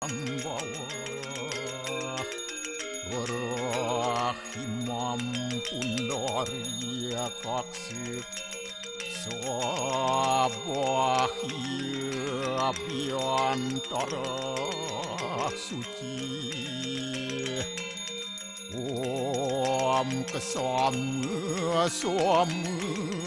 bawah rahimam pundaria kaksik sabahia biantara suci om kesama suama.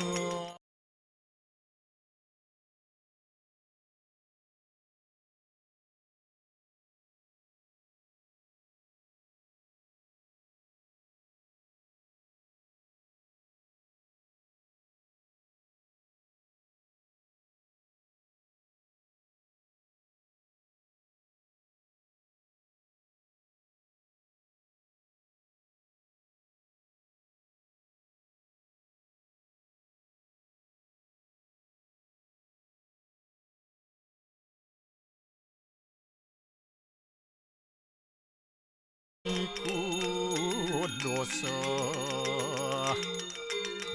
Ikut dosa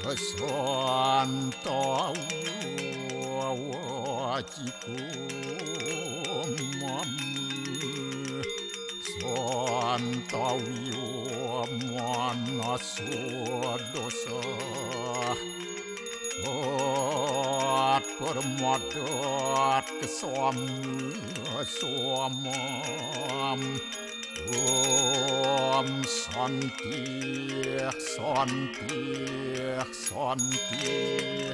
kesantau wajikum mamu santau manasu dosa Ot permadat kesamam Om Santi Santi Santi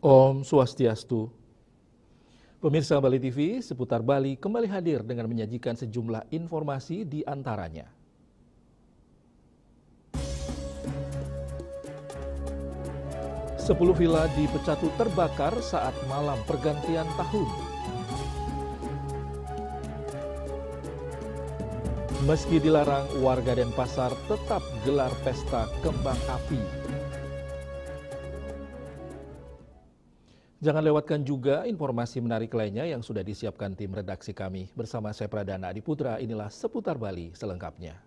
Om Swastiastu. Pemirsa Bali TV, seputar Bali kembali hadir dengan menyajikan sejumlah informasi di antaranya. Sepuluh villa di Pecatu terbakar saat malam pergantian tahun. Meski dilarang, warga Denpasar tetap gelar pesta kembang api. Jangan lewatkan juga informasi menarik lainnya yang sudah disiapkan tim redaksi kami. Bersama saya Pradana Adiputra, inilah Seputar Bali selengkapnya.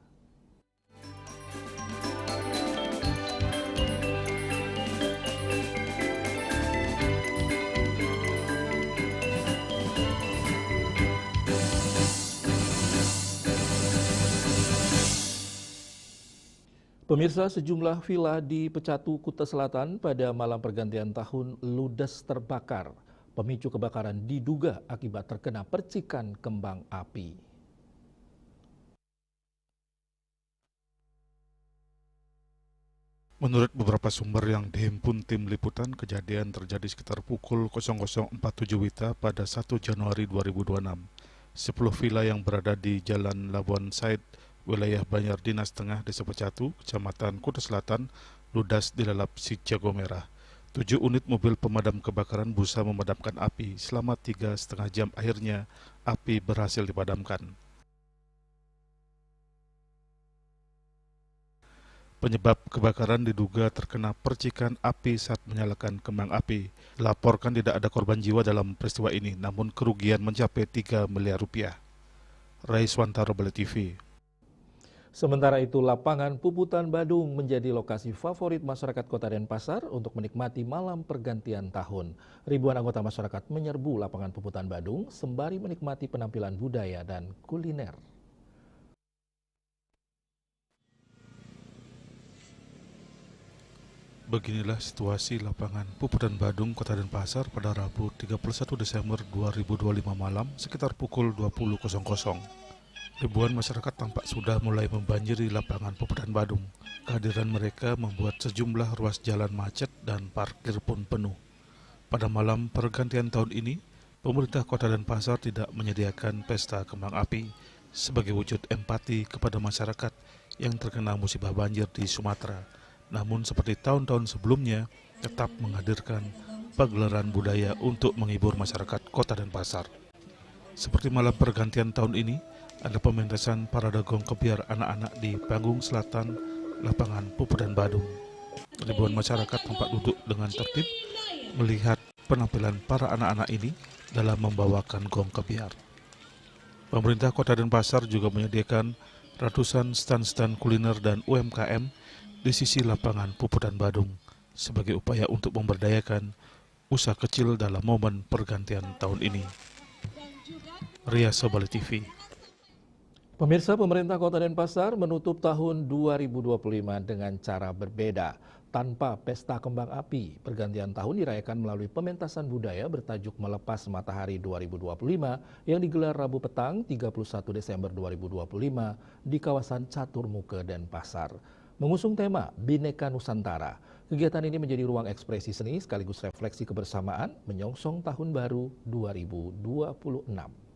Pemirsa, sejumlah villa di Pecatu, Kuta Selatan pada malam pergantian tahun ludes terbakar. Pemicu kebakaran diduga akibat terkena percikan kembang api. Menurut beberapa sumber yang dihimpun tim liputan, kejadian terjadi sekitar pukul 00.47 WITA pada 1 Januari 2026. 10 villa yang berada di Jalan Labuan Said, wilayah Banjar Dinas Tengah, Desa Pecatu, Kecamatan Kuta Selatan, ludas dilalap si jago merah. 7 unit mobil pemadam kebakaran berusaha memadamkan api. Selama 3,5 jam akhirnya api berhasil dipadamkan. Penyebab kebakaran diduga terkena percikan api saat menyalakan kembang api. Laporkan tidak ada korban jiwa dalam peristiwa ini, namun kerugian mencapai 3 miliar rupiah. Raiswantaro, Bali TV. Sementara itu, lapangan Puputan Badung menjadi lokasi favorit masyarakat Kota Denpasar untuk menikmati malam pergantian tahun. Ribuan anggota masyarakat menyerbu lapangan Puputan Badung sembari menikmati penampilan budaya dan kuliner. Beginilah situasi lapangan Puputan Badung, Kota Denpasar pada Rabu 31 Desember 2025 malam sekitar pukul 20.00. Ribuan masyarakat tampak sudah mulai membanjiri lapangan Puputan Badung. Kehadiran mereka membuat sejumlah ruas jalan macet dan parkir pun penuh. Pada malam pergantian tahun ini, pemerintah Kota Denpasar tidak menyediakan pesta kembang api sebagai wujud empati kepada masyarakat yang terkena musibah banjir di Sumatera. Namun seperti tahun-tahun sebelumnya, tetap menghadirkan pagelaran budaya untuk menghibur masyarakat Kota Denpasar. Seperti malam pergantian tahun ini, ada pementasan parade gong kebiar anak-anak di panggung selatan lapangan Puputan Badung. Ribuan masyarakat tampak duduk dengan tertib melihat penampilan para anak-anak ini dalam membawakan gong kebiar. Pemerintah Kota Denpasar juga menyediakan ratusan stand-stand kuliner dan UMKM di sisi lapangan Puputan Badung sebagai upaya untuk memberdayakan usaha kecil dalam momen pergantian tahun ini. Ria Sobali TV. Pemirsa, pemerintah Kota Denpasar menutup tahun 2025 dengan cara berbeda. Tanpa pesta kembang api, pergantian tahun dirayakan melalui pementasan budaya bertajuk Melepas Matahari 2025 yang digelar Rabu petang 31 Desember 2025 di kawasan Caturmuka Denpasar. Mengusung tema Bhinneka Nusantara, kegiatan ini menjadi ruang ekspresi seni sekaligus refleksi kebersamaan menyongsong tahun baru 2026.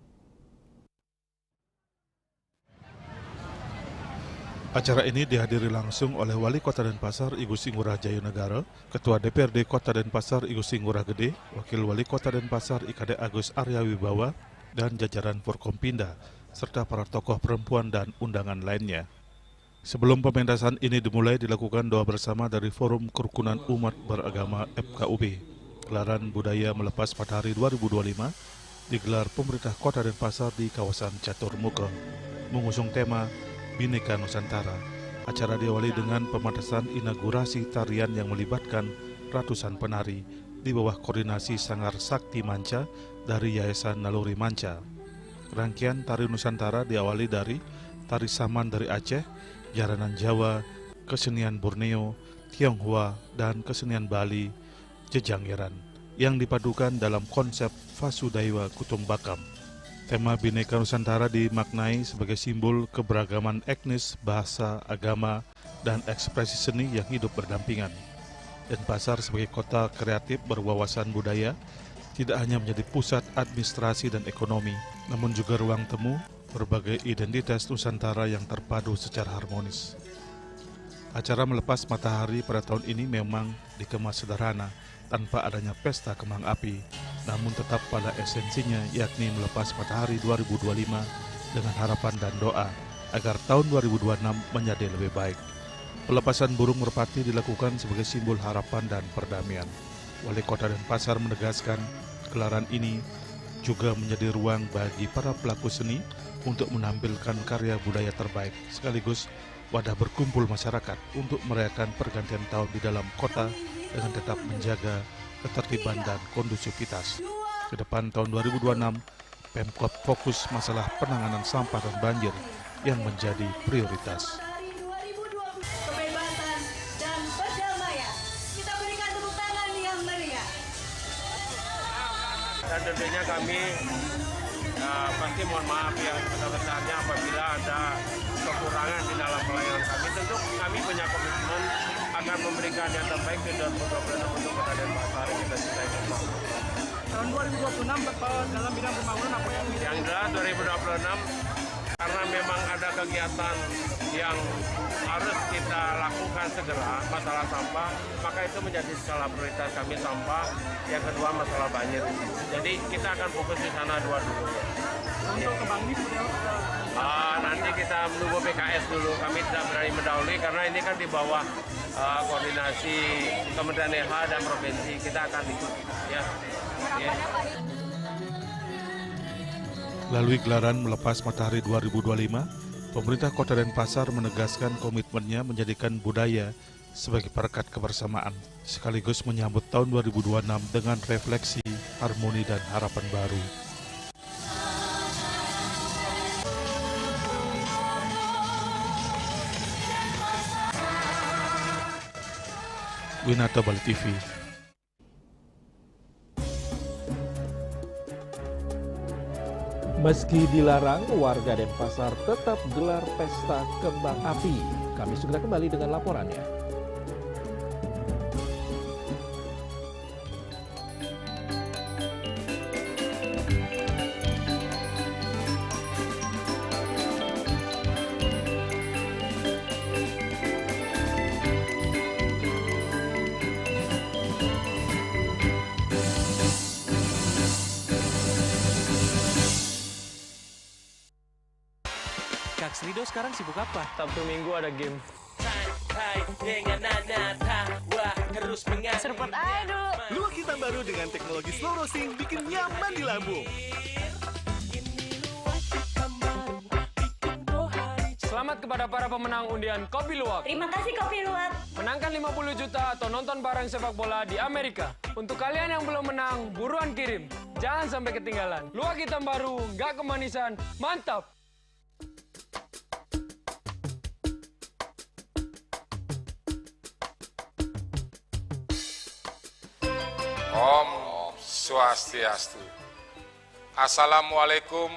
Acara ini dihadiri langsung oleh Wali Kota Denpasar I Gusti Ngurah Jayonegara, Ketua DPRD Kota Denpasar I Gusti Ngurah Gede, Wakil Wali Kota Denpasar IKD Agus Arya Wibawa, dan jajaran Forkompinda, serta para tokoh perempuan dan undangan lainnya. Sebelum pementasan ini dimulai, dilakukan doa bersama dari Forum Kerukunan Umat Beragama FKUB. Gelaran budaya Melepas Matahari 2025 digelar pemerintah Kota Denpasar di kawasan Caturmuka, mengusung tema Bhinneka Nusantara. Acara diawali dengan pementasan inaugurasi tarian yang melibatkan ratusan penari di bawah koordinasi Sanggar Sakti Manca dari Yayasan Naluri Manca. Rangkaian tari Nusantara diawali dari tari Saman dari Aceh, Jaranan Jawa, kesenian Borneo, Tionghoa, dan kesenian Bali, Jejanggeran, yang dipadukan dalam konsep Vasudhaiwa Kutum Bakam. Tema Bhinneka Nusantara dimaknai sebagai simbol keberagaman etnis, bahasa, agama, dan ekspresi seni yang hidup berdampingan. Denpasar sebagai kota kreatif berwawasan budaya tidak hanya menjadi pusat administrasi dan ekonomi, namun juga ruang temu berbagai identitas Nusantara yang terpadu secara harmonis. Acara Melepas Matahari pada tahun ini memang dikemas sederhana, tanpa adanya pesta kembang api, namun tetap pada esensinya, yakni melepas matahari 2025 dengan harapan dan doa agar tahun 2026 menjadi lebih baik. Pelepasan burung merpati dilakukan sebagai simbol harapan dan perdamaian. Wali Kota Denpasar menegaskan gelaran ini juga menjadi ruang bagi para pelaku seni untuk menampilkan karya budaya terbaik, sekaligus wadah berkumpul masyarakat untuk merayakan pergantian tahun di dalam kota dengan tetap menjaga ketertiban dan kondusivitas. Ke depan tahun 2026, Pemkot fokus masalah penanganan sampah dan banjir yang menjadi prioritas. Kebebasan dan perdamaian. Kita berikan tepuk tangan yang meriah. Dan tentunya kami pasti mohon maaf yang sebesar-besarnya apabila ada kekurangan di dalam pelayanan kami. Tentu kami punya komitmen akan memberikan yang terbaik di 2026 untuk Kota Denpasar. Kita cintai bersama. Tahun 2026 dalam bidang pembangunan apa yang jelas 2026 karena memang ada kegiatan yang harus kita lakukan segera, masalah sampah, maka itu menjadi skala prioritas kami sampah. Yang kedua masalah banjir. Jadi kita akan fokus di sana dua dulu. Untuk kembang ini nanti kita menunggu PKS dulu. Kami tidak berani mendahului karena ini kan di bawah koordinasi Kementerian LH dan provinsi. Kita akan ikut. Ya. Melalui gelaran Melepas Matahari 2025, pemerintah Kota Denpasar menegaskan komitmennya menjadikan budaya sebagai perekat kebersamaan, sekaligus menyambut tahun 2026 dengan refleksi, harmoni, dan harapan baru. Winata Bali TV. Meski dilarang, warga Denpasar tetap gelar pesta kembang api. Kami segera kembali dengan laporannya. Kak Srido sekarang sibuk apa? Sabtu Minggu ada game. Serpet aduh. Luak hitam baru dengan teknologi slow roasting bikin nyaman di lambung. Selamat kepada para pemenang undian Kopi Luwak. Terima kasih Kopi Luwak. Menangkan 50 juta atau nonton bareng sepak bola di Amerika. Untuk kalian yang belum menang, buruan kirim. Jangan sampai ketinggalan. Luwak hitam baru, nggak kemanisan, mantap. Om Swastiastu. Assalamualaikum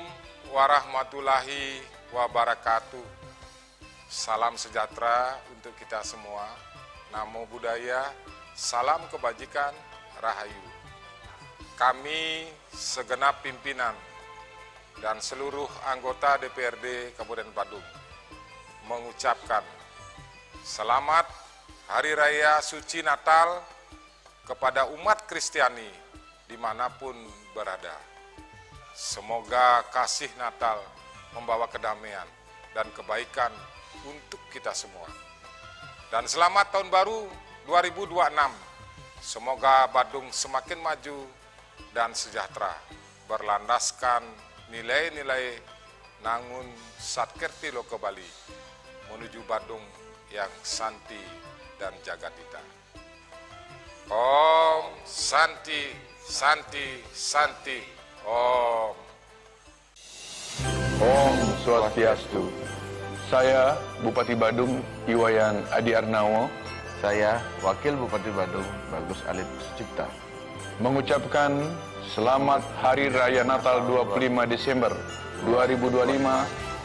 warahmatullahi wabarakatuh. Salam sejahtera untuk kita semua. Namo Buddhaya, salam kebajikan, rahayu. Kami segenap pimpinan dan seluruh anggota DPRD Kabupaten Badung mengucapkan selamat Hari Raya Suci Natal kepada umat Kristiani dimanapun berada. Semoga kasih Natal membawa kedamaian dan kebaikan untuk kita semua. Dan selamat Tahun Baru 2026. Semoga Badung semakin maju dan sejahtera, berlandaskan nilai-nilai Nangun Satkerti Loko Bali, menuju Badung yang santi dan jagatita. Om Santi, Santi, Santi, Om. Om Swastiastu. Saya Bupati Badung Iwayan Adi Arnawo. Saya Wakil Bupati Badung Bagus Alif Sucipta. Mengucapkan selamat Hari Raya Natal 25 Desember 2025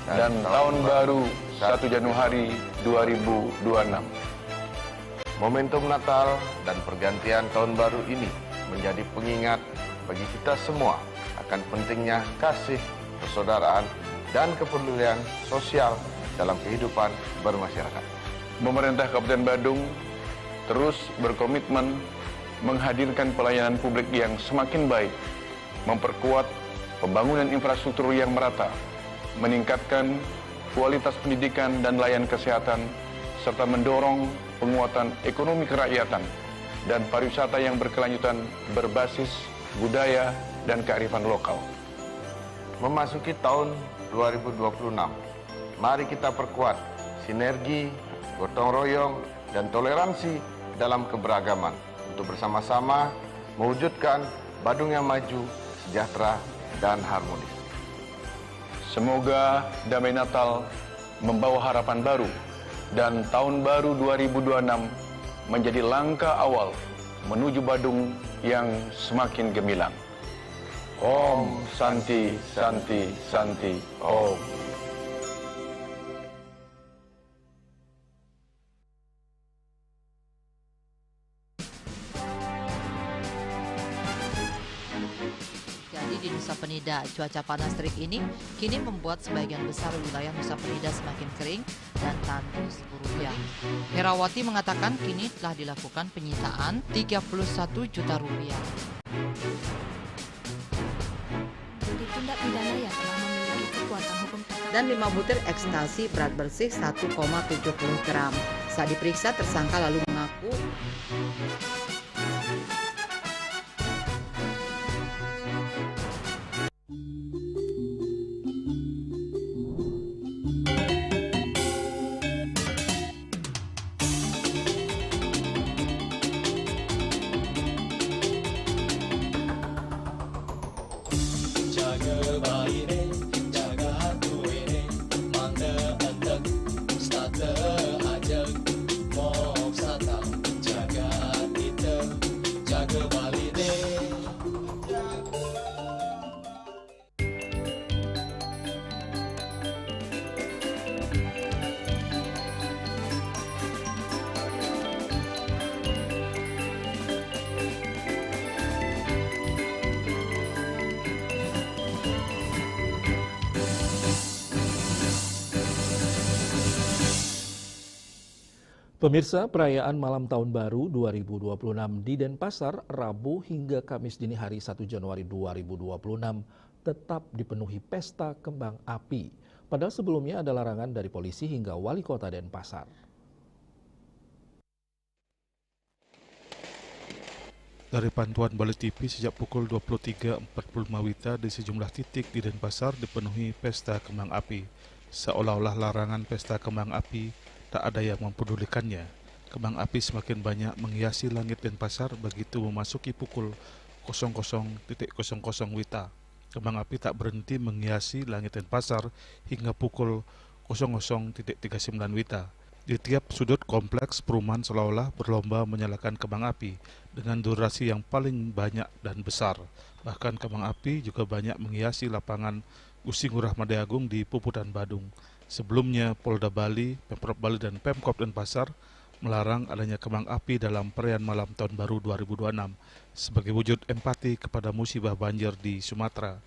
dan Tahun Baru 1 Januari 2026. Momentum Natal dan pergantian Tahun Baru ini menjadi pengingat bagi kita semua akan pentingnya kasih, persaudaraan, dan kepedulian sosial dalam kehidupan bermasyarakat. Pemerintah Kabupaten Badung terus berkomitmen menghadirkan pelayanan publik yang semakin baik, memperkuat pembangunan infrastruktur yang merata, meningkatkan kualitas pendidikan dan layanan kesehatan, serta mendorong penguatan ekonomi kerakyatan dan pariwisata yang berkelanjutan berbasis budaya dan kearifan lokal. Memasuki tahun 2026, mari kita perkuat sinergi, gotong royong, dan toleransi dalam keberagaman untuk bersama-sama mewujudkan Badung yang maju, sejahtera, dan harmonis. Semoga damai Natal membawa harapan baru dan Tahun Baru 2026 menjadi langkah awal menuju Badung yang semakin gemilang. Om Santi, Santi, Santi, Om. Di Nusa Penida, cuaca panas terik ini kini membuat sebagian besar wilayah Nusa Penida semakin kering dan tandus rupiah. Herawati mengatakan kini telah dilakukan penyitaan 31 juta rupiah. Tindak pidana yang telah memiliki kekuatan hukum dan 5 butir ekstasi berat bersih 1,70 gram. Saat diperiksa, tersangka lalu mengaku Pemirsa, perayaan Malam Tahun Baru 2026 di Denpasar, Rabu hingga Kamis dini hari 1 Januari 2026 tetap dipenuhi pesta kembang api. Padahal sebelumnya ada larangan dari polisi hingga wali kota Denpasar. Dari pantauan Bali TV sejak pukul 23.45 WITA di sejumlah titik di Denpasar dipenuhi pesta kembang api. Seolah-olah larangan pesta kembang api tak ada yang mempedulikannya. Kembang api semakin banyak menghiasi langit Denpasar begitu memasuki pukul 00.00 WITA. Kembang api tak berhenti menghiasi langit Denpasar hingga pukul 00.39 WITA. Di tiap sudut kompleks perumahan seolah-olah berlomba menyalakan kembang api dengan durasi yang paling banyak dan besar. Bahkan kembang api juga banyak menghiasi lapangan Gusti Ngurah Madai Agung di Puputan Badung. Sebelumnya, Polda Bali, Pemprov Bali, dan Pemkop Denpasar melarang adanya kembang api dalam perayaan Malam Tahun Baru 2026 sebagai wujud empati kepada musibah banjir di Sumatera.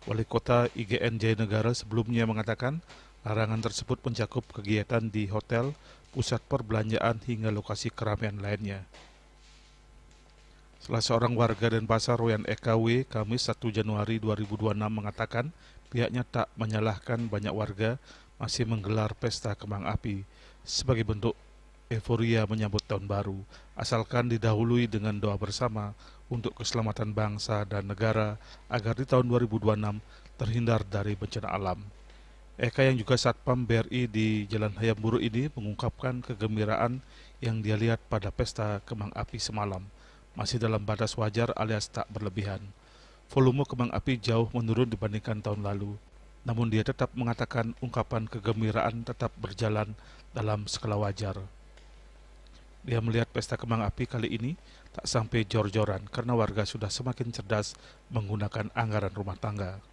Wali Kota IGN Jayanegara sebelumnya mengatakan larangan tersebut mencakup kegiatan di hotel, pusat perbelanjaan, hingga lokasi keramaian lainnya. Salah seorang warga Denpasar, Wayan EKW, Kamis 1 Januari 2026 mengatakan pihaknya tak menyalahkan banyak warga masih menggelar pesta kembang api sebagai bentuk euforia menyambut tahun baru, asalkan didahului dengan doa bersama untuk keselamatan bangsa dan negara agar di tahun 2026 terhindar dari bencana alam. Eka yang juga Satpam BRI di Jalan Hayam Buruk ini mengungkapkan kegembiraan yang dia lihat pada pesta kembang api semalam, masih dalam batas wajar alias tak berlebihan. Volume kembang api jauh menurun dibandingkan tahun lalu. Namun dia tetap mengatakan ungkapan kegembiraan tetap berjalan dalam skala wajar. Dia melihat pesta kembang api kali ini tak sampai jor-joran karena warga sudah semakin cerdas menggunakan anggaran rumah tangga.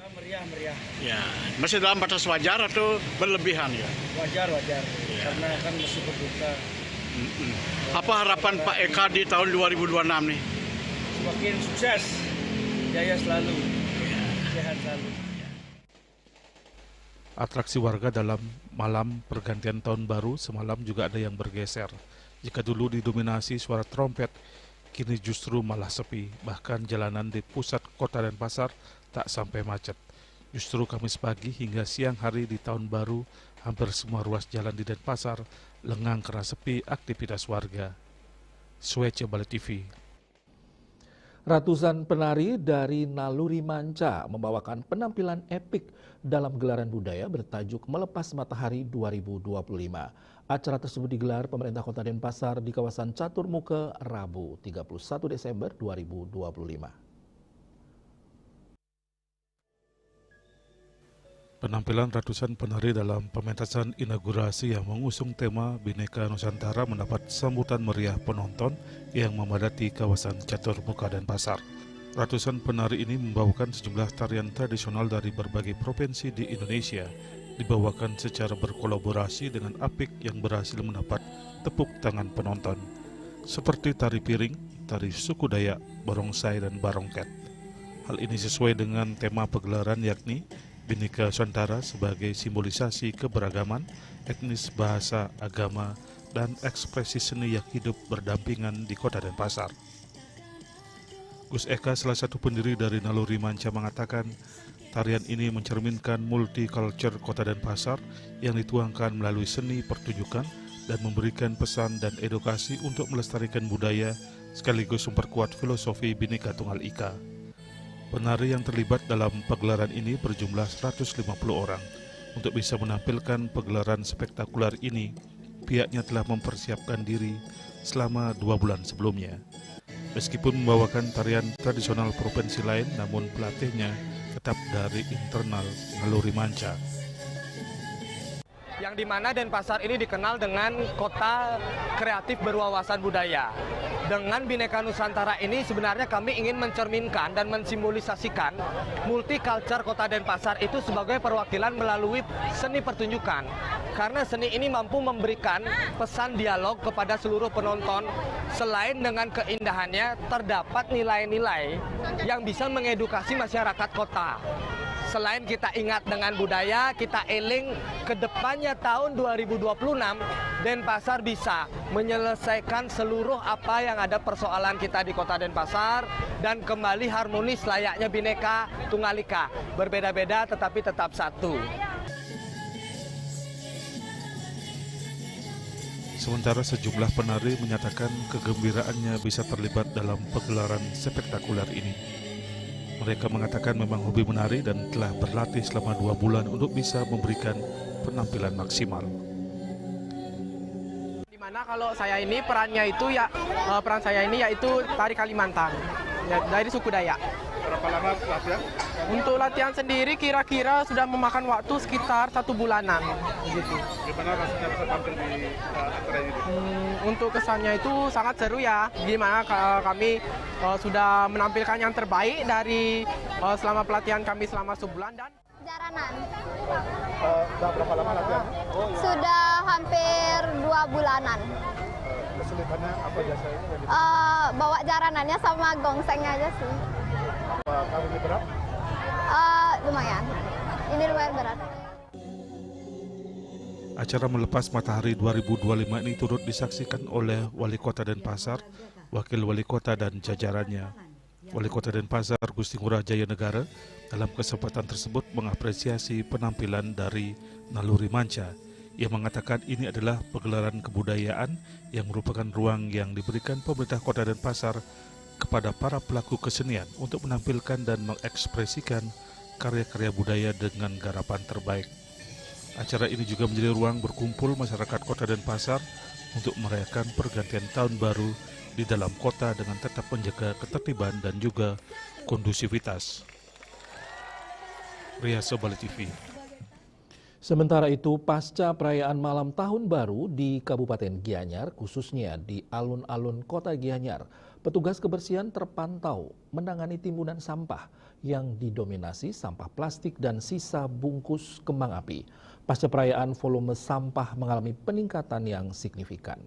Meriah. Ya, masih dalam batas wajar atau berlebihan ya? Wajar. Ya. Karena kan masih berbuka. Apa harapan Pak Eka di tahun 2026 nih? Semakin sukses, jaya selalu. Sehat selalu. Atraksi warga dalam malam pergantian tahun baru semalam juga ada yang bergeser. Jika dulu didominasi suara trompet, kini justru malah sepi. Bahkan jalanan di pusat kota Denpasar tak sampai macet. Justru Kamis pagi hingga siang hari di tahun baru, hampir semua ruas jalan di Denpasar lengang karena sepi aktivitas warga. Swece Bali TV. Ratusan penari dari Naluri Manca membawakan penampilan epik dalam gelaran budaya bertajuk Melepas Matahari 2025. Acara tersebut digelar pemerintah Kota Denpasar di kawasan Catur Muka Rabu 31 Desember 2025. Penampilan ratusan penari dalam pementasan inaugurasi yang mengusung tema Bhinneka Nusantara mendapat sambutan meriah penonton yang memadati kawasan Catur Muka Denpasar. Ratusan penari ini membawakan sejumlah tarian tradisional dari berbagai provinsi di Indonesia, dibawakan secara berkolaborasi dengan apik yang berhasil mendapat tepuk tangan penonton, seperti tari piring, tari suku Dayak, barongsai, dan barongket. Hal ini sesuai dengan tema pegelaran yakni Bhinneka Nusantara sebagai simbolisasi keberagaman, etnis, bahasa, agama, dan ekspresi seni yang hidup berdampingan di Kota Denpasar. Gus Eka, salah satu pendiri dari Naluri Manca, mengatakan tarian ini mencerminkan multiculture Kota Denpasar yang dituangkan melalui seni pertunjukan dan memberikan pesan dan edukasi untuk melestarikan budaya sekaligus memperkuat filosofi Bhinneka Tunggal Ika. Penari yang terlibat dalam pegelaran ini berjumlah 150 orang. Untuk bisa menampilkan pegelaran spektakuler ini, pihaknya telah mempersiapkan diri selama 2 bulan sebelumnya. Meskipun membawakan tarian tradisional provinsi lain, namun pelatihnya tetap dari internal Naluri Manca. Yang dimana Denpasar ini dikenal dengan kota kreatif berwawasan budaya. Dengan Bhinneka Nusantara ini sebenarnya kami ingin mencerminkan dan mensimbolisasikan multiculture Kota Denpasar itu sebagai perwakilan melalui seni pertunjukan. Karena seni ini mampu memberikan pesan dialog kepada seluruh penonton. Selain dengan keindahannya, terdapat nilai-nilai yang bisa mengedukasi masyarakat kota. Selain kita ingat dengan budaya, kita eling ke depannya tahun 2026, Denpasar bisa menyelesaikan seluruh apa yang ada persoalan kita di Kota Denpasar dan kembali harmonis layaknya Bhinneka Tunggal Ika. Berbeda-beda tetapi tetap satu. Sementara sejumlah penari menyatakan kegembiraannya bisa terlibat dalam pegelaran spektakuler ini. Mereka mengatakan memang hobi menari dan telah berlatih selama 2 bulan untuk bisa memberikan penampilan maksimal. Dimana kalau saya ini perannya itu peran saya ini yaitu tari Kalimantan dari suku Dayak. Berapa lama latihan? Untuk latihan sendiri kira-kira sudah memakan waktu sekitar 1 bulanan. Gitu. Gimana rasanya bisa tampil di acara ini? Untuk kesannya itu sangat seru ya. Gimana kami sudah menampilkan yang terbaik dari selama pelatihan kami selama sebulan dan Jaranan. Sudah berapa lama latihan? Sudah hampir 2 bulanan. Kesulitannya apa biasanya? Bawa jaranannya sama gongsengnya aja sih. Kali ini berat? Lumayan. Ini lumayan berat. Acara melepas matahari 2025 ini turut disaksikan oleh Wali Kota Denpasar, Wakil Wali Kota dan jajarannya. Wali Kota Denpasar Gusti Ngurah Jaya Negara dalam kesempatan tersebut mengapresiasi penampilan dari Naluri Manca. Ia mengatakan ini adalah pegelaran kebudayaan yang merupakan ruang yang diberikan pemerintah Kota Denpasar kepada para pelaku kesenian untuk menampilkan dan mengekspresikan karya-karya budaya dengan garapan terbaik. Acara ini juga menjadi ruang berkumpul masyarakat Kota Denpasar untuk merayakan pergantian tahun baru di dalam kota dengan tetap menjaga ketertiban dan juga kondusivitas. Ria Sobali TV. Sementara itu, pasca perayaan malam tahun baru di Kabupaten Gianyar, khususnya di alun-alun kota Gianyar, petugas kebersihan terpantau menangani timbunan sampah yang didominasi sampah plastik dan sisa bungkus kembang api. Pasca perayaan, volume sampah mengalami peningkatan yang signifikan.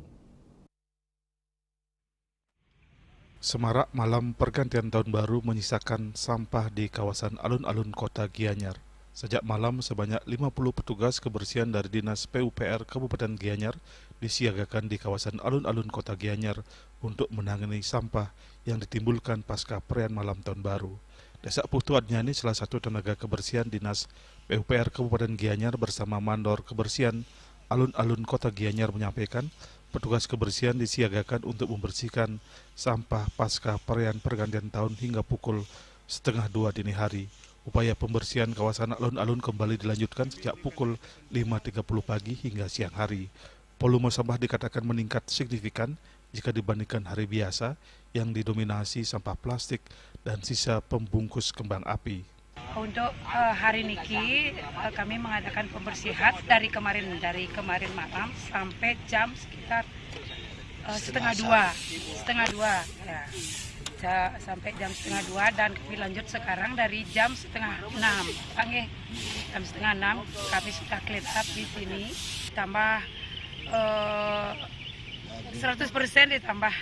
Semarak malam pergantian tahun baru menyisakan sampah di kawasan alun-alun kota Gianyar. Sejak malam, sebanyak 50 petugas kebersihan dari Dinas PUPR Kabupaten Gianyar disiagakan di kawasan alun-alun kota Gianyar untuk menangani sampah yang ditimbulkan pasca perayaan malam tahun baru. Desak Putu Adnyani, salah satu tenaga kebersihan Dinas PUPR Kabupaten Gianyar bersama Mandor Kebersihan Alun-alun kota Gianyar menyampaikan, petugas kebersihan disiagakan untuk membersihkan sampah pasca perayaan pergantian tahun hingga pukul 1:30 dini hari. Upaya pembersihan kawasan alun-alun kembali dilanjutkan sejak pukul 5.30 pagi hingga siang hari. Volume sampah dikatakan meningkat signifikan jika dibandingkan hari biasa yang didominasi sampah plastik dan sisa pembungkus kembang api. Untuk hari niki kami mengadakan pembersihan dari kemarin malam sampai jam sekitar setengah dua ya. Sampai jam 5:30 dan kami lanjut sekarang dari jam 5:30. Jam 5:30 kami sudah clean up di sini, tambah 100% ditambah.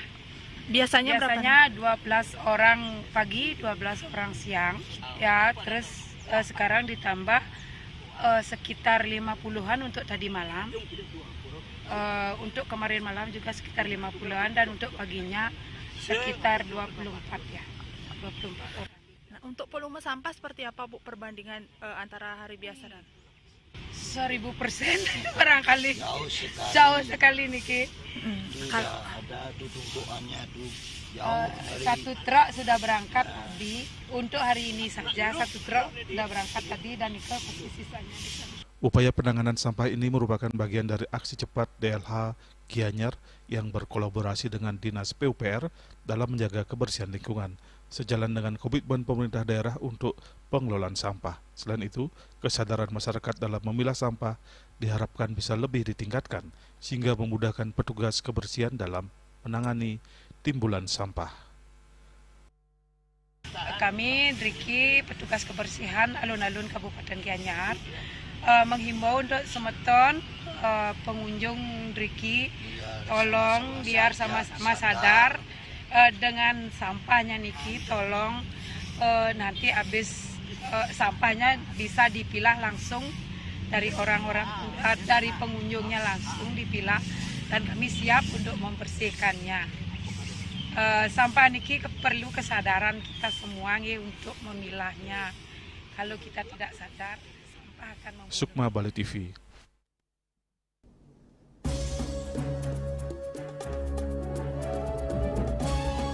Biasanya 12 orang pagi, 12 orang siang, ya. Terus sekarang ditambah sekitar 50-an untuk tadi malam. Untuk kemarin malam juga sekitar 50-an dan untuk paginya sekitar 24 ya, 24 orang. Nah, untuk volume sampah seperti apa Bu perbandingan antara hari biasa dan 1000% barangkali jauh sekali niki. Kalau ada tumpuannya tuh satu truk sudah berangkat untuk hari ini saja, satu truk sudah berangkat tadi dan itu pasti sisanya di sana. Upaya penanganan sampah ini merupakan bagian dari aksi cepat DLH Gianyar yang berkolaborasi dengan Dinas PUPR dalam menjaga kebersihan lingkungan, sejalan dengan komitmen pemerintah daerah untuk pengelolaan sampah. Selain itu, kesadaran masyarakat dalam memilah sampah diharapkan bisa lebih ditingkatkan, sehingga memudahkan petugas kebersihan dalam menangani timbulan sampah. Kami, Driki, petugas kebersihan alun-alun Kabupaten Gianyar, menghimbau untuk semeton pengunjung Driki, tolong biar sama-sama sadar dengan sampahnya niki, tolong nanti habis sampahnya bisa dipilah langsung dari dari pengunjungnya langsung dipilah, dan kami siap untuk membersihkannya. Sampah niki perlu kesadaran kita semua untuk memilahnya. Kalau kita tidak sadar, sampah akan membunuh. Sukma, Bali TV.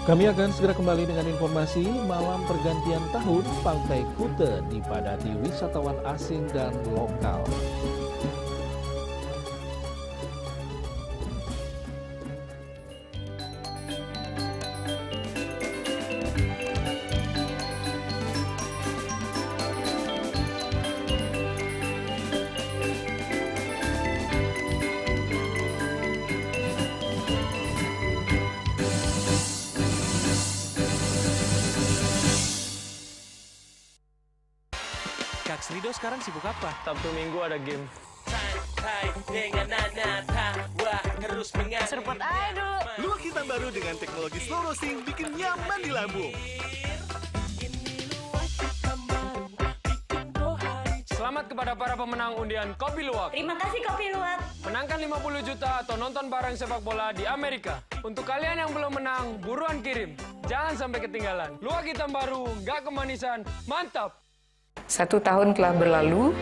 Kami akan segera kembali dengan informasi malam pergantian tahun Pantai Kuta dipadati wisatawan asing dan lokal. Kak Srido sekarang sibuk apa? Sabtu Minggu ada game. Seruput aduh. Luwak hitam baru dengan teknologi slow roasting bikin nyaman di lambung. Selamat kepada para pemenang undian Kopi Luwak. Terima kasih Kopi Luwak. Menangkan 50 juta atau nonton bareng sepak bola di Amerika. Untuk kalian yang belum menang, buruan kirim. Jangan sampai ketinggalan. Luwak hitam baru, nggak kemanisan, mantap. 1 tahun telah berlalu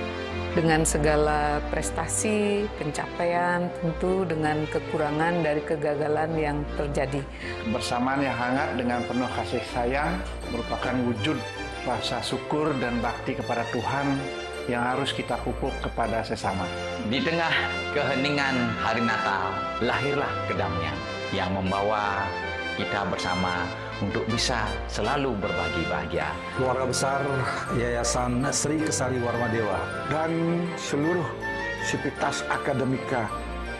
dengan segala prestasi, pencapaian, tentu dengan kekurangan dari kegagalan yang terjadi. Bersamaan yang hangat dengan penuh kasih sayang merupakan wujud rasa syukur dan bakti kepada Tuhan yang harus kita pupuk kepada sesama. Di tengah keheningan hari Natal, lahirlah kedamaian yang membawa kita bersama untuk bisa selalu berbagi bahagia. Keluarga besar Yayasan Sri Kesari Warmadewa dan seluruh sivitas akademika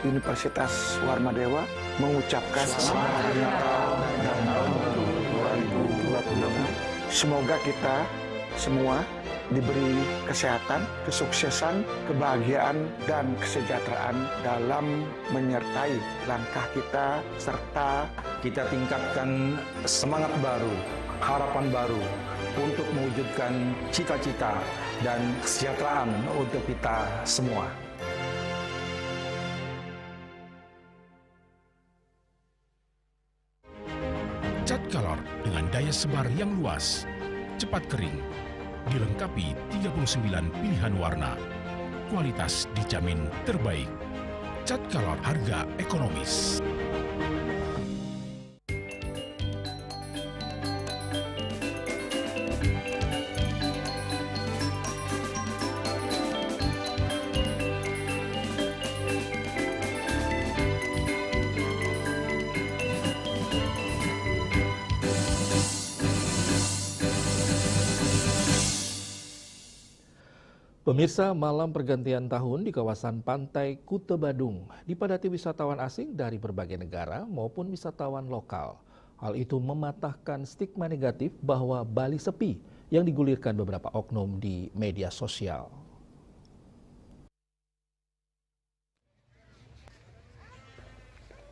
Universitas Warmadewa mengucapkan selamat hari Natal dan tahun baru 2025. Semoga kita semua diberi kesehatan, kesuksesan, kebahagiaan, dan kesejahteraan dalam menyertai langkah kita, serta kita tingkatkan semangat baru, harapan baru untuk mewujudkan cita-cita dan kesejahteraan untuk kita semua. Cat Color dengan daya sebar yang luas, cepat kering, dilengkapi 39 pilihan warna. Kualitas dijamin terbaik. Cat Color harga ekonomis. Pemirsa, malam pergantian tahun di kawasan Pantai Kuta Badung dipadati wisatawan asing dari berbagai negara maupun wisatawan lokal. Hal itu mematahkan stigma negatif bahwa Bali sepi yang digulirkan beberapa oknum di media sosial.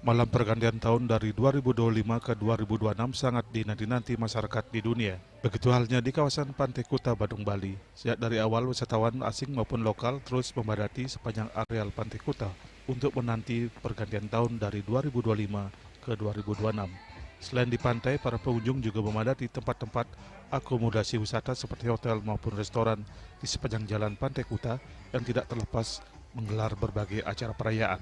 Malam pergantian tahun dari 2025 ke 2026 sangat dinanti-nanti masyarakat di dunia. Begitu halnya di kawasan Pantai Kuta Badung, Bali. Sejak dari awal wisatawan asing maupun lokal terus memadati sepanjang areal Pantai Kuta untuk menanti pergantian tahun dari 2025 ke 2026. Selain di pantai, para pengunjung juga memadati tempat-tempat akomodasi wisata seperti hotel maupun restoran di sepanjang jalan Pantai Kuta yang tidak terlepas menggelar berbagai acara perayaan.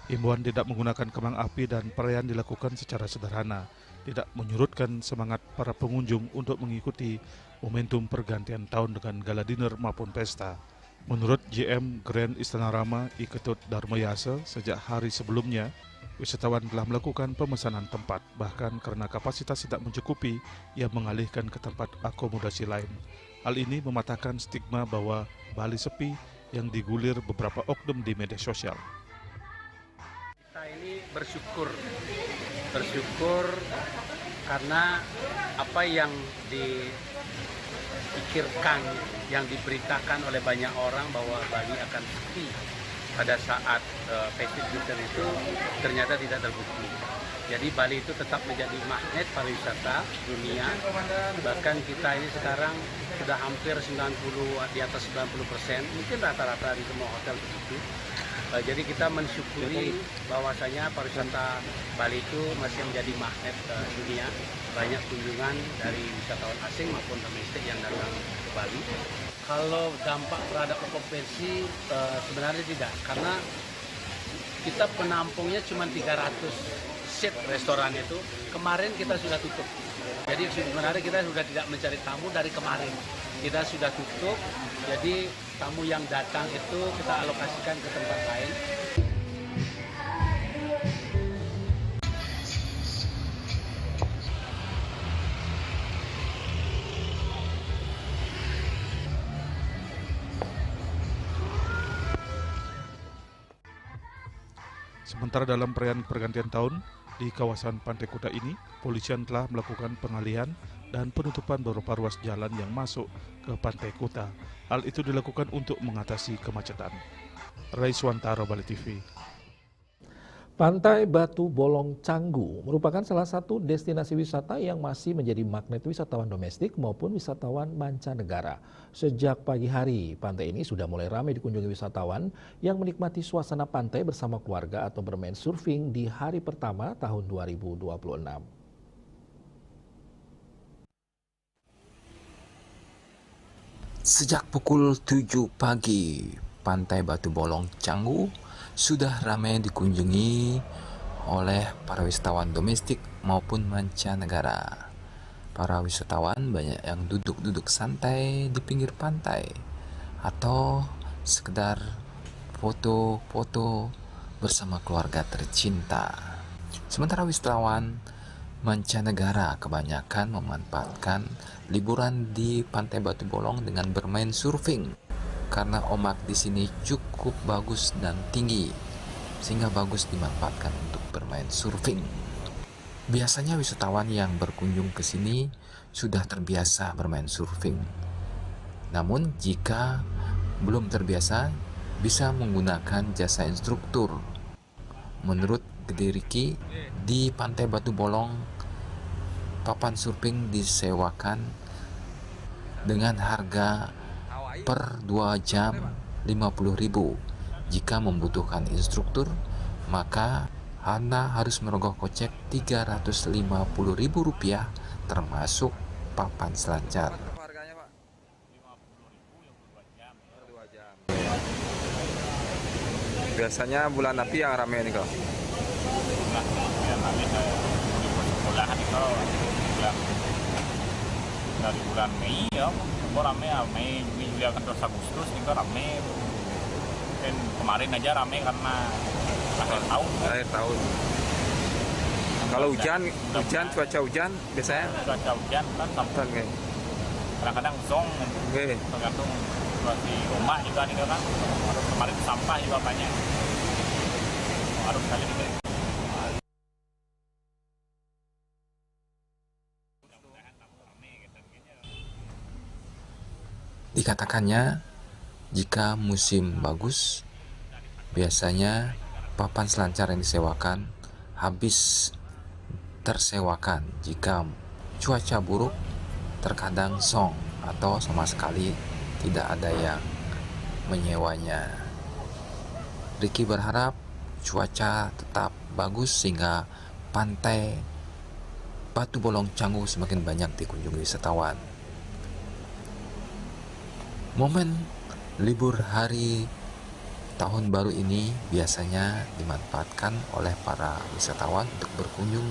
Imbauan tidak menggunakan kembang api dan perayaan dilakukan secara sederhana, tidak menyurutkan semangat para pengunjung untuk mengikuti momentum pergantian tahun dengan gala dinner maupun pesta. Menurut GM Grand Istana Rama I Ketut Darmayasa, sejak hari sebelumnya, wisatawan telah melakukan pemesanan tempat, bahkan karena kapasitas tidak mencukupi, ia mengalihkan ke tempat akomodasi lain. Hal ini mematahkan stigma bahwa Bali sepi yang digulir beberapa oknum di media sosial. Ini bersyukur karena apa yang dipikirkan, yang diberitakan oleh banyak orang bahwa Bali akan sepi pada saat festive season itu ternyata tidak terbukti. Jadi Bali itu tetap menjadi magnet pariwisata dunia. Bahkan kita ini sekarang sudah hampir 90, di atas 90%, mungkin rata-rata di semua hotel begitu. Jadi kita mensyukuri bahwasanya pariwisata Bali itu masih menjadi magnet dunia. Banyak kunjungan dari wisatawan asing maupun domestik yang datang ke Bali. Kalau dampak terhadap okupansi sebenarnya tidak, karena kita penampungnya cuma 300 seat restoran itu. Kemarin kita sudah tutup. Jadi sebenarnya kita sudah tidak mencari tamu dari kemarin. Kita sudah tutup, jadi tamu yang datang itu kita alokasikan ke tempat lain. Sementara dalam perayaan pergantian tahun, di kawasan Pantai Kuta ini, polisian telah melakukan pengalihan dan penutupan beberapa ruas jalan yang masuk ke Pantai Kuta. Hal itu dilakukan untuk mengatasi kemacetan. Rai Swantara, Bali TV. Pantai Batu Bolong Canggu merupakan salah satu destinasi wisata yang masih menjadi magnet wisatawan domestik maupun wisatawan mancanegara. Sejak pagi hari, pantai ini sudah mulai ramai dikunjungi wisatawan yang menikmati suasana pantai bersama keluarga atau bermain surfing di hari pertama tahun 2026. Sejak pukul 7 pagi, Pantai Batu Bolong Canggu sudah ramai dikunjungi oleh para wisatawan domestik maupun mancanegara. Para wisatawan banyak yang duduk-duduk santai di pinggir pantai atau sekedar foto-foto bersama keluarga tercinta. Sementara wisatawan mancanegara kebanyakan memanfaatkan liburan di Pantai Batu Bolong dengan bermain surfing. Karena ombak di sini cukup bagus dan tinggi, sehingga bagus dimanfaatkan untuk bermain surfing. Biasanya wisatawan yang berkunjung ke sini sudah terbiasa bermain surfing. Namun jika belum terbiasa, bisa menggunakan jasa instruktur. Menurut Gede Riki, di Pantai Batu Bolong, papan surfing disewakan dengan harga per 2 jam 50.000. Jika membutuhkan instruktur, maka Anda harus merogoh kocek Rp350.000 termasuk papan selancar. Biasanya bulan api yang ramai nih kok. Dari bulan Mei ya, rame Mei, Juli, Agustus, Agustus juga rame. Dan kemarin aja rame karena akhir tahun. Akhir tahun. Kalau hujan, cuaca hujan biasanya. Cuaca hujan kan sampai kadang-kadang zong. Tergantung situasi ombak juga nih kan. Kemarin sampah juga banyak. Harus kali ini. Dikatakannya, jika musim bagus, biasanya papan selancar yang disewakan habis tersewakan. Jika cuaca buruk, terkadang song atau sama sekali tidak ada yang menyewanya. Riki berharap cuaca tetap bagus sehingga Pantai Batu Bolong Canggu semakin banyak dikunjungi wisatawan. Momen libur hari tahun baru ini biasanya dimanfaatkan oleh para wisatawan untuk berkunjung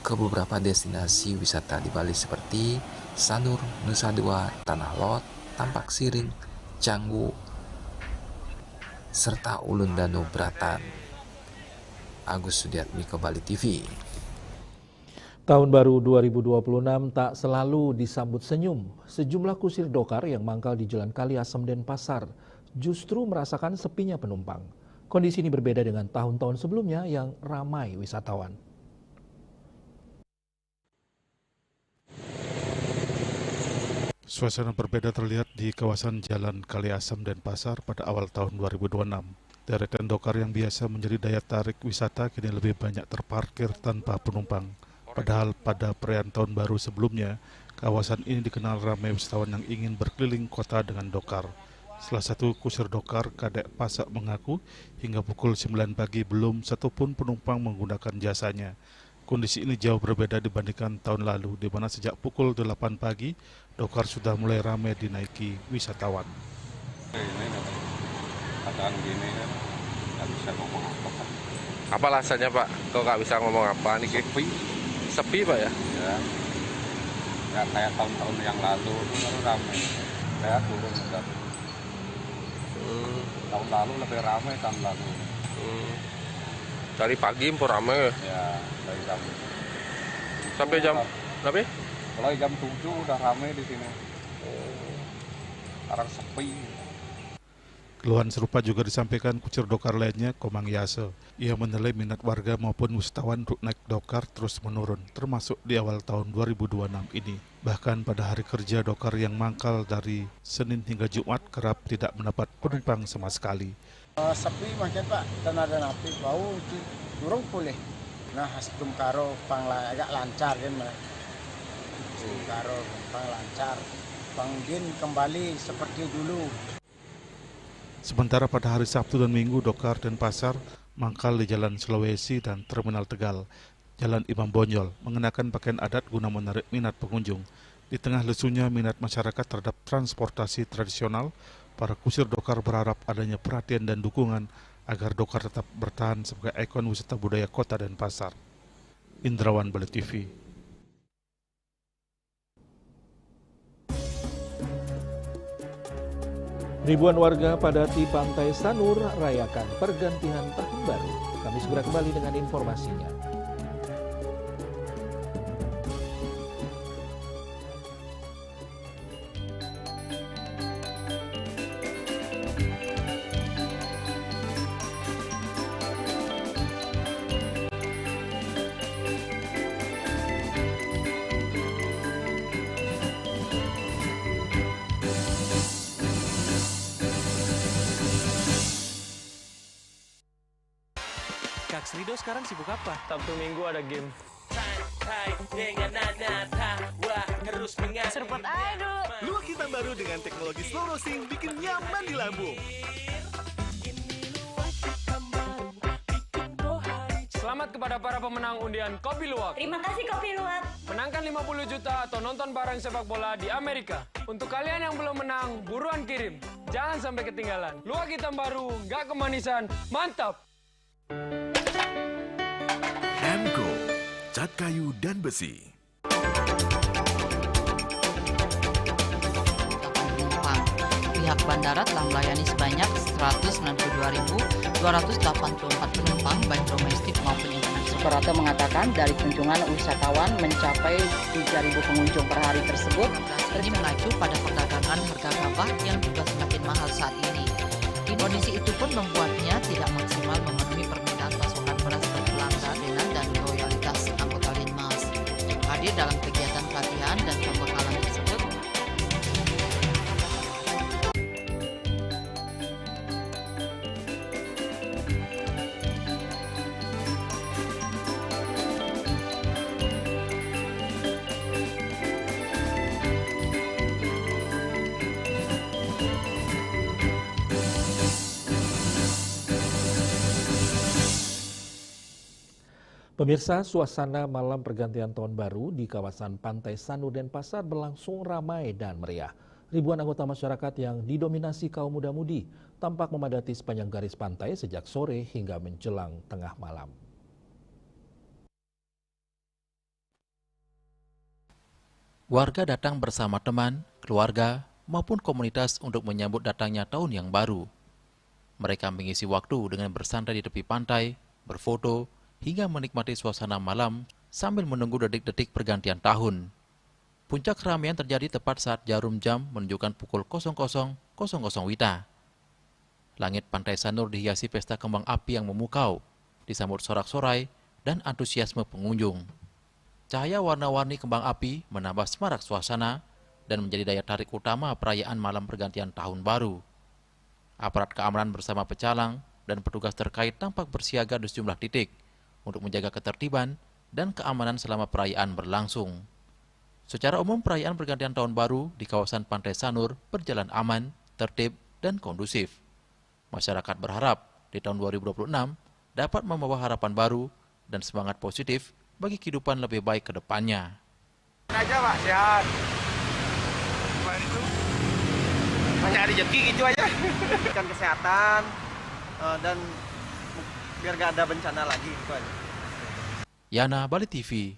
ke beberapa destinasi wisata di Bali seperti Sanur, Nusa Dua, Tanah Lot, Tampak Siring, Canggu, serta Ulun Danau Beratan. Agus Sudiatmiko, Bali TV. Tahun baru 2026 tak selalu disambut senyum. Sejumlah kusir dokar yang mangkal di Jalan Kali Asem Denpasar justru merasakan sepinya penumpang. Kondisi ini berbeda dengan tahun-tahun sebelumnya yang ramai wisatawan. Suasana berbeda terlihat di kawasan Jalan Kali Asem Denpasar pada awal tahun 2026. Deretan dokar yang biasa menjadi daya tarik wisata kini lebih banyak terparkir tanpa penumpang. Padahal pada perayaan tahun baru sebelumnya, kawasan ini dikenal ramai wisatawan yang ingin berkeliling kota dengan dokar. Salah satu kusir dokar, Kadek Pasak, mengaku hingga pukul 9 pagi belum satupun penumpang menggunakan jasanya. Kondisi ini jauh berbeda dibandingkan tahun lalu, di mana sejak pukul 8 pagi, dokar sudah mulai ramai dinaiki wisatawan. Keadaan gini kan nggak bisa ngomong apa kan. Apa alasannya Pak? Kok nggak bisa ngomong apa nih? Sepi Pak ya? Ya, nggak kayak tahun-tahun yang lalu itu ramai. Kayak turun udah. Tahun lalu lebih ramai tahun lalu. Dari pagi impor ramai. Ya, dari jam. Sampai jam berapa? Mulai jam 7 udah ramai di sini. Sekarang sepi. Keluhan serupa juga disampaikan kusir dokar lainnya, Komang Yase. Ia menilai minat warga maupun wisatawan untuk naik dokar terus menurun, termasuk di awal tahun 2026 ini. Bahkan pada hari kerja dokar yang mangkal dari Senin hingga Jumat kerap tidak mendapat penumpang sama sekali. Sepi makin Pak, tenaga napi bau durung pulih. Nah, sebelum karo agak lancar kan Pak. Sebelum karo pang lancar, Bangdin kembali seperti dulu. Sementara pada hari Sabtu dan Minggu, dokar dan pasar mangkal di Jalan Sulawesi dan Terminal Tegal, Jalan Imam Bonjol, mengenakan pakaian adat guna menarik minat pengunjung. Di tengah lesunya minat masyarakat terhadap transportasi tradisional, para kusir dokar berharap adanya perhatian dan dukungan agar dokar tetap bertahan sebagai ikon wisata budaya kota dan pasar. Indrawan, Bali TV. Ribuan warga padati Pantai Sanur rayakan pergantian tahun baru. Kami segera kembali dengan informasinya. Kak Srido sekarang sibuk apa? Sabtu Minggu ada game. Serpot aduh. Luwak hitam baru dengan teknologi slow roasting bikin nyaman di lambung. Selamat kepada para pemenang undian Kopi Luwak. Terima kasih Kopi Luwak. Menangkan 50 juta atau nonton bareng sepak bola di Amerika. Untuk kalian yang belum menang, buruan kirim. Jangan sampai ketinggalan. Luwak hitam baru, nggak kemanisan, mantap. Emco, cat kayu dan besi. Pihak bandara telah melayani sebanyak 192.284 penumpang baik domestik maupun internasional. Operator mengatakan dari kunjungan wisatawan mencapai 3.000 pengunjung per hari tersebut. Ini mengacu pada perdagangan harga gabah yang juga semakin mahal saat ini. Kondisi itu pun membuatnya tidak maksimal memenuhi permintaan pasokan beras bagi pelanggan dan loyalitas anggota Linmas. Hadir dalam kegiatan pelatihan dan pembekalan tersebut. Pemirsa, suasana malam pergantian tahun baru di kawasan Pantai Sanur Denpasar berlangsung ramai dan meriah. Ribuan anggota masyarakat yang didominasi kaum muda-mudi tampak memadati sepanjang garis pantai sejak sore hingga menjelang tengah malam. Warga datang bersama teman, keluarga, maupun komunitas untuk menyambut datangnya tahun yang baru. Mereka mengisi waktu dengan bersantai di tepi pantai, berfoto, hingga menikmati suasana malam sambil menunggu detik-detik pergantian tahun. Puncak keramaian terjadi tepat saat jarum jam menunjukkan pukul 00.00 WITA. Langit Pantai Sanur dihiasi pesta kembang api yang memukau, disambut sorak-sorai dan antusiasme pengunjung. Cahaya warna-warni kembang api menambah semarak suasana dan menjadi daya tarik utama perayaan malam pergantian tahun baru. Aparat keamanan bersama pecalang, dan petugas terkait tampak bersiaga di sejumlah titik untuk menjaga ketertiban dan keamanan selama perayaan berlangsung. Secara umum, perayaan pergantian tahun baru di kawasan Pantai Sanur berjalan aman, tertib, dan kondusif. Masyarakat berharap di tahun 2026 dapat membawa harapan baru dan semangat positif bagi kehidupan lebih baik ke depannya. Aja Pak, sehat. Selain itu, banyak rezeki gitu aja. Ikan kesehatan dan biar gak ada bencana lagi itu aja. Yana, Bali TV.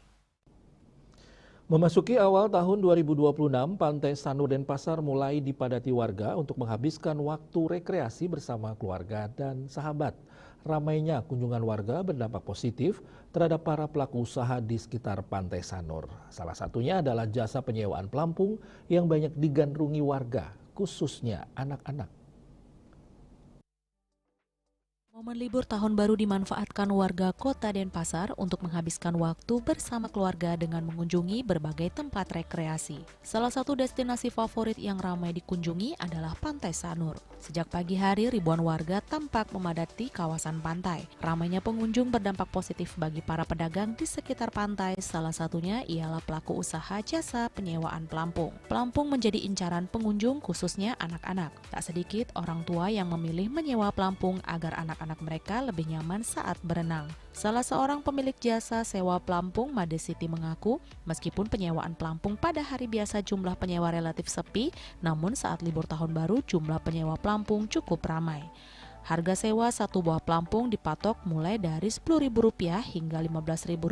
Memasuki awal tahun 2026, Pantai Sanur Denpasar mulai dipadati warga untuk menghabiskan waktu rekreasi bersama keluarga dan sahabat. Ramainya kunjungan warga berdampak positif terhadap para pelaku usaha di sekitar Pantai Sanur. Salah satunya adalah jasa penyewaan pelampung yang banyak digandrungi warga, khususnya anak-anak. Momen libur tahun baru dimanfaatkan warga Kota Denpasar untuk menghabiskan waktu bersama keluarga dengan mengunjungi berbagai tempat rekreasi. Salah satu destinasi favorit yang ramai dikunjungi adalah Pantai Sanur. Sejak pagi hari, ribuan warga tampak memadati kawasan pantai. Ramainya pengunjung berdampak positif bagi para pedagang di sekitar pantai. Salah satunya ialah pelaku usaha jasa penyewaan pelampung. Pelampung menjadi incaran pengunjung, khususnya anak-anak. Tak sedikit orang tua yang memilih menyewa pelampung agar anak-anak mereka lebih nyaman saat berenang. Salah seorang pemilik jasa sewa pelampung, Made Siti, mengaku meskipun penyewaan pelampung pada hari biasa jumlah penyewa relatif sepi, namun saat libur tahun baru jumlah penyewa pelampung cukup ramai. Harga sewa satu buah pelampung dipatok mulai dari Rp10.000 hingga Rp15.000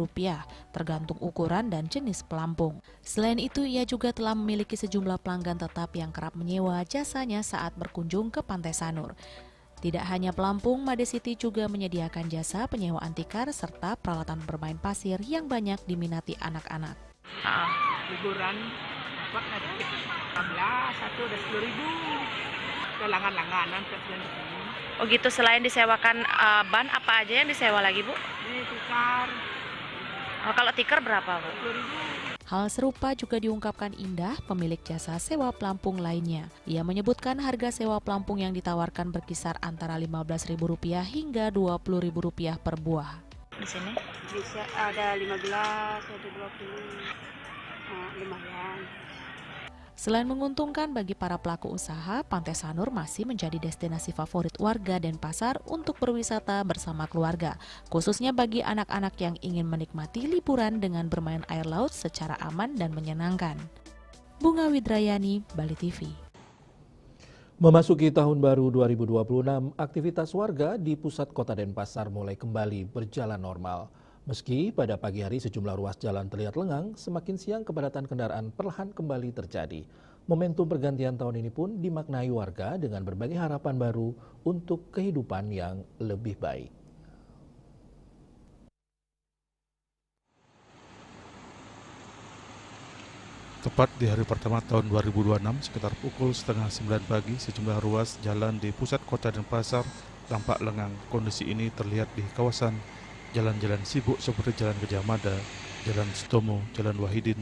tergantung ukuran dan jenis pelampung. Selain itu, ia juga telah memiliki sejumlah pelanggan tetap yang kerap menyewa jasanya saat berkunjung ke Pantai Sanur. Tidak hanya pelampung, Made Siti juga menyediakan jasa penyewaan tikar serta peralatan bermain pasir yang banyak diminati anak-anak. Liburan, Pak, ada 16, satu udah 10.000. Langan-langanan ke sini. Oh gitu, selain disewakan ban, apa aja yang disewa lagi, Bu? Ini tikar. Oh, kalau tikar berapa, Bu? 10.000. Hal serupa juga diungkapkan Indah, pemilik jasa sewa pelampung lainnya. Ia menyebutkan harga sewa pelampung yang ditawarkan berkisar antara Rp15.000 hingga Rp20.000 per buah. Di sini bisa ada 15, ada 20. Nah, lumayan. Selain menguntungkan bagi para pelaku usaha, Pantai Sanur masih menjadi destinasi favorit warga Denpasar untuk berwisata bersama keluarga, khususnya bagi anak-anak yang ingin menikmati liburan dengan bermain air laut secara aman dan menyenangkan. Bunga Widrayani, Bali TV. Memasuki tahun baru 2026, aktivitas warga di pusat kota Denpasar mulai kembali berjalan normal. Meski pada pagi hari sejumlah ruas jalan terlihat lengang, semakin siang kepadatan kendaraan perlahan kembali terjadi. Momentum pergantian tahun ini pun dimaknai warga dengan berbagai harapan baru untuk kehidupan yang lebih baik. Tepat di hari pertama tahun 2026, sekitar pukul 8:30 pagi, sejumlah ruas jalan di pusat kota Denpasar tampak lengang. Kondisi ini terlihat di kawasan jalan-jalan sibuk seperti Jalan Gajah Mada, Jalan Sutomo, Jalan Wahidin,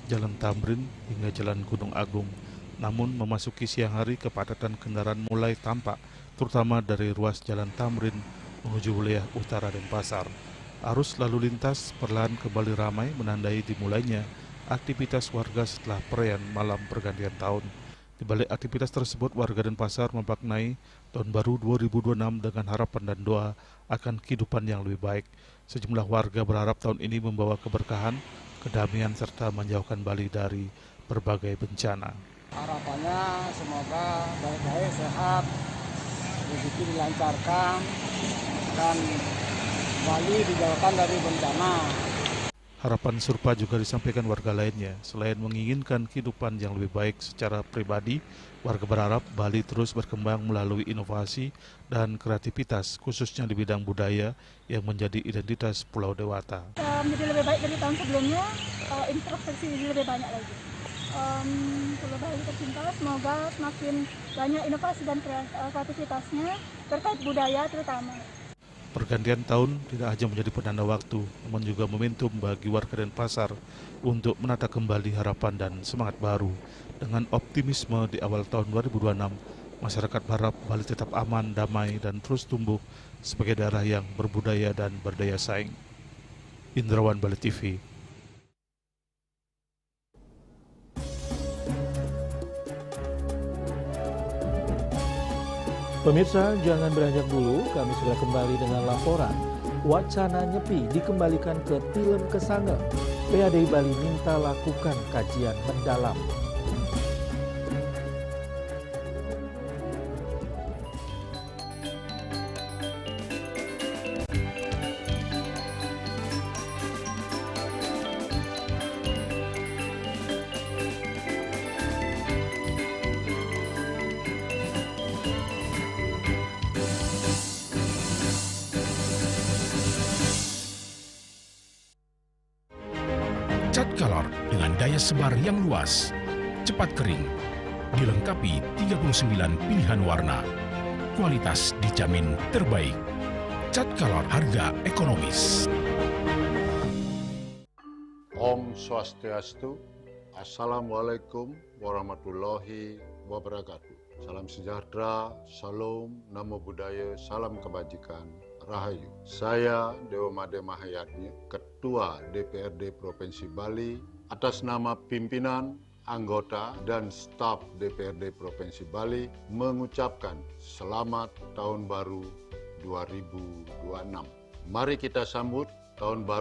Jalan Tamrin, hingga Jalan Gunung Agung. Namun memasuki siang hari, kepadatan kendaraan mulai tampak, terutama dari ruas Jalan Tamrin menuju wilayah utara Denpasar. Arus lalu lintas perlahan kembali ramai, menandai dimulainya aktivitas warga setelah perayaan malam pergantian tahun. Di balik aktivitas tersebut, warga Denpasar memaknai tahun baru 2026 dengan harapan dan doa akan kehidupan yang lebih baik. Sejumlah warga berharap tahun ini membawa keberkahan, kedamaian, serta menjauhkan Bali dari berbagai bencana. Harapannya semoga baik-baik, sehat, rezeki dilancarkan, dan Bali dijauhkan dari bencana. Harapan serupa juga disampaikan warga lainnya. Selain menginginkan kehidupan yang lebih baik secara pribadi, warga berharap Bali terus berkembang melalui inovasi dan kreativitas, khususnya di bidang budaya yang menjadi identitas Pulau Dewata. Menjadi lebih baik dari tahun sebelumnya, infrastruktur lebih banyak lagi. Pulau Bali tercinta, semoga semakin banyak inovasi dan kreativitasnya terkait budaya terutama. Pergantian tahun tidak hanya menjadi penanda waktu, namun juga momentum bagi warga Denpasar untuk menata kembali harapan dan semangat baru. Dengan optimisme di awal tahun 2026, Masyarakat berharap Bali tetap aman, damai, dan terus tumbuh sebagai daerah yang berbudaya dan berdaya saing. Indrawan, Bali TV. Pemirsa, jangan beranjak dulu, kami segera kembali dengan laporan. Wacana nyepi dikembalikan ke Tilem Kesange. PADI Bali minta lakukan kajian mendalam. Cat Color dengan daya sebar yang luas, cepat kering, dilengkapi 39 pilihan warna. Kualitas dijamin terbaik. Cat Color, harga ekonomis. Om Swastiastu. Assalamualaikum warahmatullahi wabarakatuh. Salam sejahtera, salam, namo buddhaya, salam kebajikan. Rahayu. Saya Dewa Made Mahayatnya, Ketua DPRD Provinsi Bali, atas nama pimpinan, anggota, dan staf DPRD Provinsi Bali mengucapkan selamat Tahun Baru 2026. Mari kita sambut Tahun Baru